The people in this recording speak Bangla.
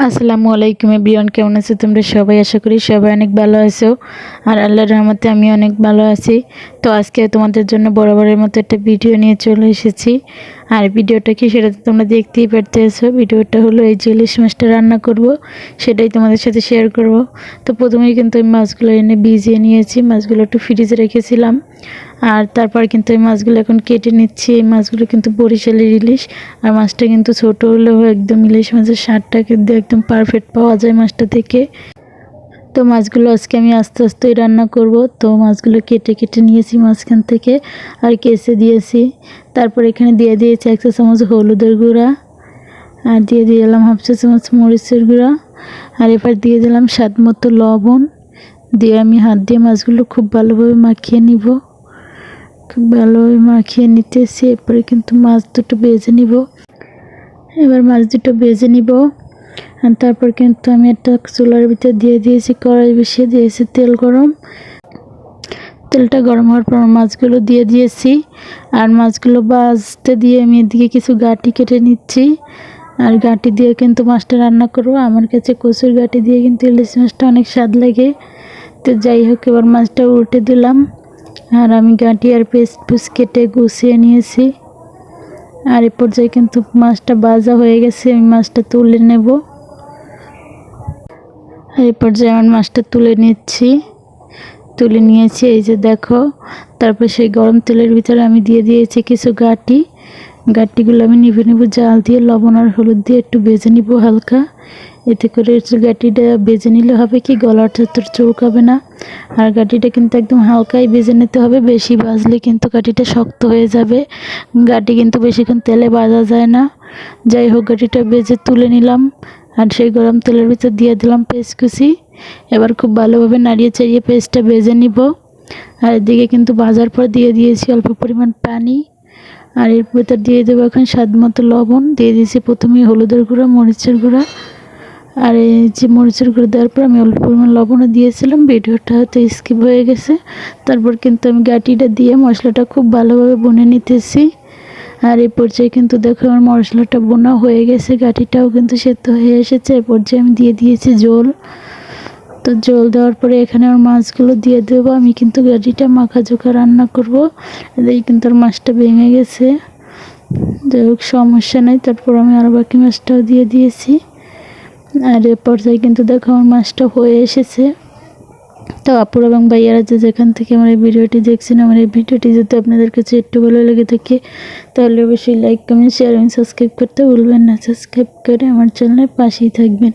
আসসালামু আলাইকুম এভরিওয়ান, কেমন আছো তোমরা সবাই? আশা করি সবাই অনেক ভালো আছো। আর আল্লাহর রহমতে আমি অনেক ভালো আছি। তো আজকে তোমাদের জন্য বরাবরের মতো একটা ভিডিও নিয়ে চলে এসেছি। আর ভিডিওটা কি সেটা তো তোমরা দেখতেই পারতেছো। ভিডিওটা হলো এই যে ইলিশ মাছটা রান্না করব, সেটাই তোমাদের সাথে শেয়ার করব। তো প্রথমেই কিন্তু আমি মাছগুলো এনে ভিজিয়ে নিয়েছি, মাছগুলো একটু ফ্রিজে রেখেছিলাম। আর তারপর কিন্তু এই মাছগুলো এখন কেটে নিচ্ছি। এই মাছগুলো কিন্তু বরিশালের ইলিশ। আর মাছটা কিন্তু ছোট হলেও একদম ইলিশ মাছের স্বাদটা কিন্তু একদম পারফেক্ট পাওয়া যায় মাছটা থেকে। তো মাছগুলো আজকে আমি আস্তে আস্তেই রান্না করব। তো মাছগুলো কেটে কেটে নিয়েছি মাঝখান থেকে আর কেসে দিয়েছি। তারপর এখানে দিয়ে দিয়েছি 1 চা চামচ হলুদের গুঁড়া, আর দিয়ে দিলাম 1/2 চা চামচ মরিচের গুঁড়া, আর এবার দিয়ে দিলাম স্বাদ মতো লবণ। দিয়ে আমি হাত দিয়ে মাছগুলো খুব ভালোভাবে মাখিয়ে নিব। খুব ভালোভাবে মাখিয়ে নিতেছি। এরপরে কিন্তু মাছ দুটো ভেজে নিব। এবার মাছ দুটো ভেজে নিব। আর তারপর কিন্তু আমি একটা চুলার ভিতরে দিয়ে দিয়েছি, কড়াই বসিয়ে দিয়েছি তেল গরম। তেলটা গরম হওয়ার পর মাছগুলো দিয়ে দিয়েছি। আর মাছগুলো ভাজতে দিয়ে আমি এদিকে কিছু গাঁটি কেটে নিচ্ছি। আর গাঁটি দিয়ে কিন্তু মাছটা রান্না করব। আমার কাছে কচুর গাঁটি দিয়ে কিন্তু ইলিশ মাছটা অনেক স্বাদ লাগে। তো যাই হোক, এবার মাছটা উল্টে দিলাম। আর আমি গাঁটি আর পিস কেটে গুছিয়ে নিয়েছি। আর এই পর্যায়ে কিন্তু মাছটা ভাজা হয়ে গেছে, আমি মাছটা তুলে নেব। আর এই পর্যায়ে আমার মাছটা তুলে তুলে নিয়েছি, এই যে দেখো। তারপর সেই গরম তেলের ভিতরে আমি দিয়ে দিয়েছি কিছু গাঁটিগুলো আমি নিভে নেব জাল দিয়ে, লবণ আর হলুদ দিয়ে একটু ভেজে নিব হালকা। এতে করে গাঁটিটা ভেজে নিলে হবে কি, গলাটা তোর চৌকাবে না। আর গাঁটিটা কিন্তু একদম হালকাই ভেজে নিতে হবে, বেশি ভাজলে কিন্তু গাঁটিটা শক্ত হয়ে যাবে। গাঁটি কিন্তু বেশিক্ষণ তেলে ভাজা যায় না। যাই হোক, গাঁটিটা ভেজে তুলে নিলাম। আর সেই গরম তেলের ভিতর দিয়ে দিলাম পেঁয়াজ কুচি। এবার খুব ভালোভাবে নাড়িয়ে চাড়িয়ে পেঁয়াজটা ভেজে নিব। আর এদিকে কিন্তু ভাজার পর দিয়ে দিয়েছি অল্প পরিমাণ পানি। আর এর ভিতর দিয়ে দেবো এখন স্বাদ মতো লবণ। দিয়ে দিয়েছি প্রথমেই হলুদের গুঁড়া, মরিচের গুঁড়া। আর এই যে মরিচের গুঁড়ো দেওয়ার পর আমি অল্প পরিমাণ লবণও দিয়েছিলাম, ভিডিওটা হয়তো স্কিপ হয়ে গেছে। তারপর কিন্তু আমি গাঁটিটা দিয়ে মশলাটা খুব ভালোভাবে ভুনে নিতেছি। আর এই পর্যায়ে কিন্তু দেখো আমার মশলাটা বোনা হয়ে গেছে, গাঁটিটাও কিন্তু সেদ্ধ হয়ে এসেছে। এই পর্যায়ে আমি দিয়ে দিয়েছি ঝোল। তো ঝোল দেওয়ার পরে এখানে আমার মাছগুলো দিয়ে দেবো। আমি কিন্তু গাঁটিটা মাখাঝোকা রান্না করব। এদিকে কিন্তু আর মাছটা ভেঙে গেছে, যাই হোক সমস্যা নেই। তারপর আমি আর বাকি মাছটাও দিয়ে দিয়েছি। আর এ পর্যায়ে কিন্তু দেখো আমার মাছটা হয়ে এসেছে। তো আপুরা এবং ভাইয়ারা যে যেখান থেকে আমার এই ভিডিওটি দেখছেন, আমার এই ভিডিওটি যদি আপনাদের কাছে একটু ভালো লেগে থাকে তাহলে অবশ্যই লাইক, কমেন্ট, শেয়ার এবং সাবস্ক্রাইব করতে ভুলবেন না। সাবস্ক্রাইব করে আমার চ্যানেলের পাশেই থাকবেন।